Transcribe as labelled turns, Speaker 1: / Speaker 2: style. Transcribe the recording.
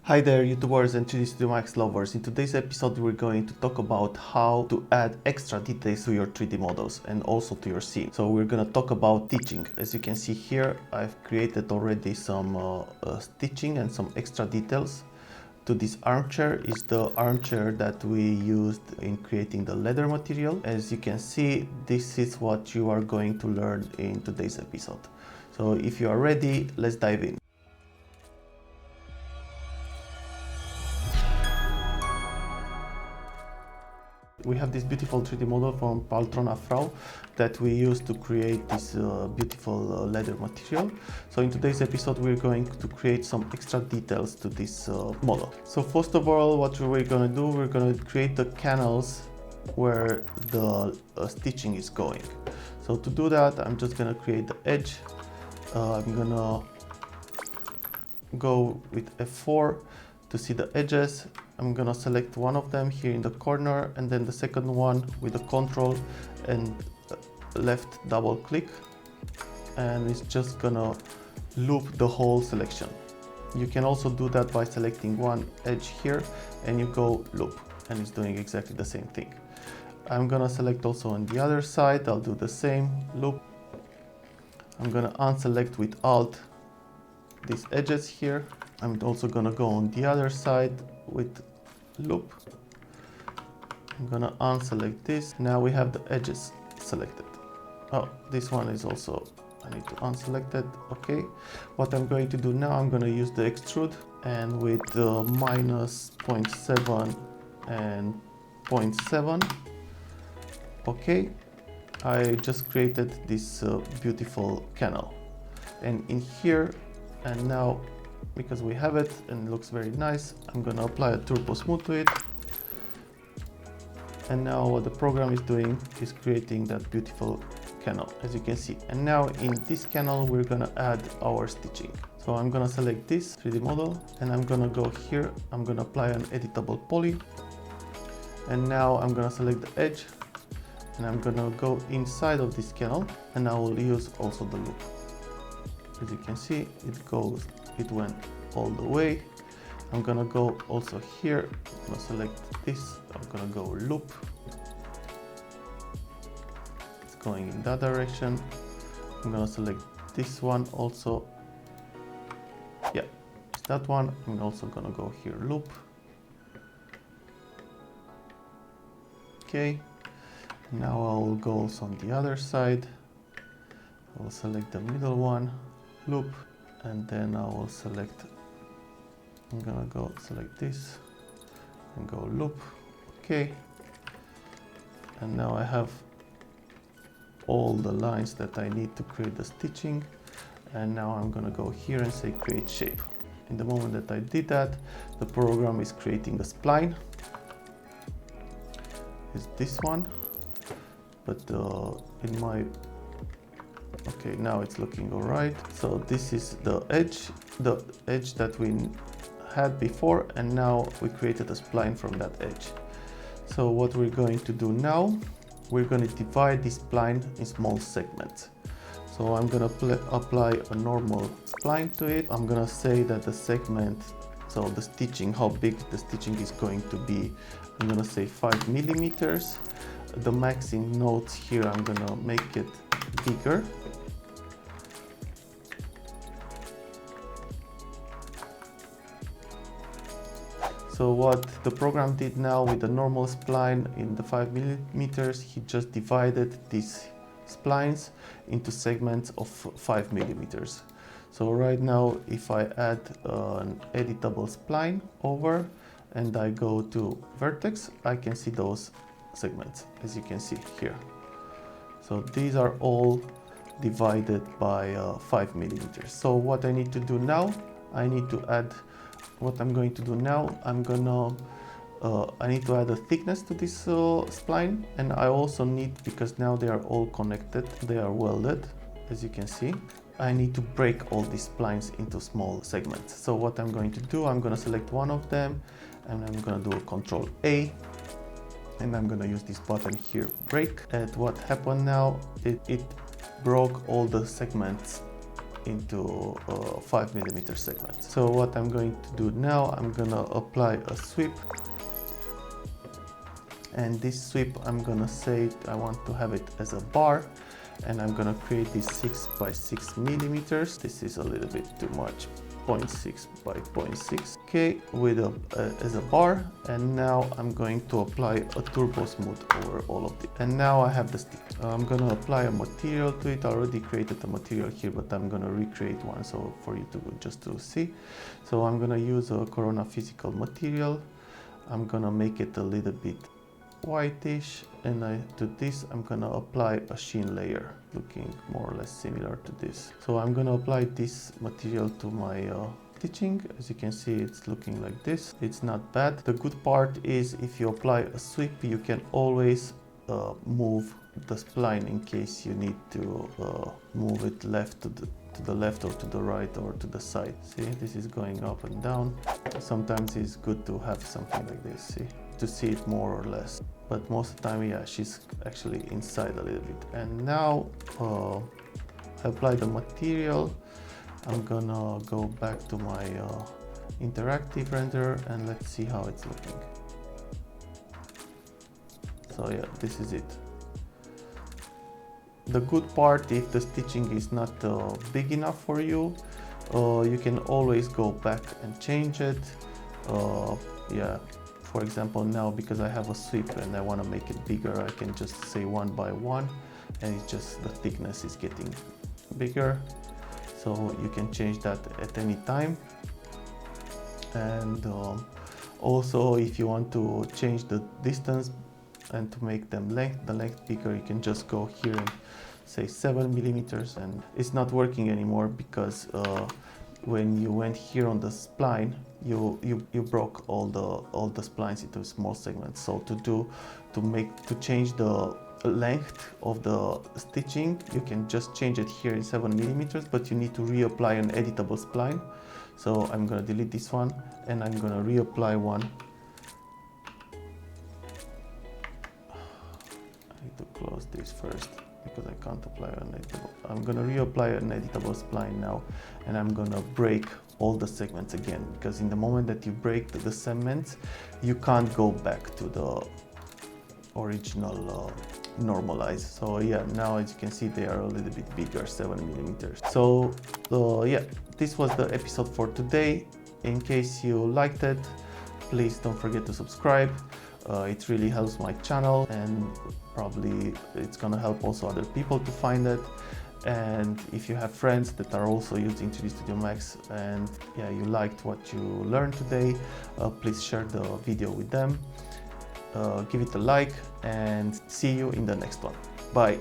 Speaker 1: Hi there YouTubers and 3D Studio Max lovers. In today's episode we're going to talk about how to add extra details to your 3D models and also to your scene. So we're gonna talk about stitching. As you can see here, I've created already some stitching and some extra details. To this armchair is the armchair that we used in creating the leather material. As you can see, this is what you are going to learn in today's episode. So if you are ready, let's dive in. We have this beautiful 3D model from Paltrona Frau that we use to create this beautiful leather material. So in today's episode we're going to create some extra details to this model. So first of all, what we're going to do, we're going to create the canals where the stitching is going. So to do that, I'm just going to create the edge. I'm going to go with F4 to see the edges. I'm gonna select one of them here in the corner, and then the second one with the control and left double click, and it's just gonna loop the whole selection. You can also do that by selecting one edge here and you go loop, and it's doing exactly the same thing. I'm gonna select also on the other side. I'll do the same loop. I'm gonna unselect with Alt these edges here. I'm also gonna go on the other side with loop. I'm gonna unselect this. Now we have the edges selected. Oh, this one is also, I need to unselect it. Okay, what I'm going to do now, I'm gonna use the extrude, and with minus 0.7 and 0.7. Okay, I just created this beautiful canal, and in here, and now because we have it and it looks very nice, I'm gonna apply a turbo smooth to it. And now what the program is doing is creating that beautiful canal, as you can see. And now in this canal we're gonna add our stitching. So I'm gonna select this 3D model and I'm gonna go here. I'm gonna apply an editable poly. And now I'm gonna select the edge and I'm gonna go inside of this canal, and I will use also the loop. As you can see, it went all the way. I'm gonna go also here. I'm gonna select this. I'm gonna go loop. It's going in that direction. I'm gonna select this one also. Yeah, it's that one. I'm also gonna go here, loop. Okay. Now I will go also on the other side. I will select the middle one, loop. And then I will select, I'm gonna go select this and go loop. Okay, and now I have all the lines that I need to create the stitching. And now I'm gonna go here and say create shape. In the moment that I did that, the program is creating a spline. It's this one, but in my okay, now it's looking all right. So this is the edge that we had before, and now we created a spline from that edge. So what we're going to do now, we're going to divide this spline in small segments. So I'm going to apply a normal spline to it. I'm going to say that the segment, so the stitching, how big the stitching is going to be, I'm going to say 5 millimeters. The maxing nodes here, I'm going to make it bigger. So what the program did now with the normal spline in the 5 millimeters, he just divided these splines into segments of 5 millimeters. So right now, if I add an editable spline over and I go to vertex, I can see those segments, as you can see here. So these are all divided by 5 millimeters. So what I need to do now, I need to add, what I'm going to do now, I need to add a thickness to this spline, and I also need, because now they are all connected, they are welded, as you can see, I need to break all these splines into small segments. So what I'm going to do, I'm going to select one of them and I'm going to do a Control A, and I'm going to use this button here, break. And what happened now, it broke all the segments into 5mm segments. So what I'm going to do now, I'm gonna apply a sweep, and this sweep I'm gonna say I want to have it as a bar, and I'm gonna create this 6x6mm. This is a little bit too much, 0.6 by 0.6. Okay, with as a bar, and now I'm going to apply a turbo smooth over all of this. And now I have the stick. I'm gonna apply a material to it. I already created a material here, but I'm gonna recreate one so for you to just to see. So I'm gonna use a Corona physical material. I'm gonna make it a little bit whitish, and to this I'm gonna apply a sheen layer looking more or less similar to this. So I'm gonna apply this material to my stitching. As you can see, it's looking like this. It's not bad. The good part is if you apply a sweep, you can always move the spline in case you need to move it left to the left or to the right or to the side. See, this is going up and down. Sometimes it's good to have something like this, see, to see it more or less. But most of the time, yeah, she's actually inside a little bit. And now I apply the material. I'm gonna go back to my interactive render and let's see how it's looking. So yeah, this is it. The good part, if the stitching is not big enough for you, you can always go back and change it. Yeah, for example, now because I have a sweep and I want to make it bigger, I can just say 1 by 1, and it's just the thickness is getting bigger. So you can change that at any time. And also, if you want to change the distance and to make them the length bigger, you can just go here and say 7mm, and it's not working anymore because when you went here on the spline, you broke all the splines into small segments. So to change the length of the stitching, you can just change it here in 7mm, but you need to reapply an editable spline. So I'm gonna delete this one and I'm gonna reapply one. I need to close this first because I can't apply an editable. I'm gonna reapply an editable spline now, and I'm gonna break all the segments again, because in the moment that you break the segments, you can't go back to the original normalize. So yeah, now as you can see, they are a little bit bigger, 7mm. So yeah, this was the episode for today. In case you liked it, please don't forget to subscribe. It really helps my channel, and probably it's gonna help also other people to find it. And if you have friends that are also using 3D Studio Max and yeah, you liked what you learned today, please share the video with them. Give it a like, and see you in the next one. Bye.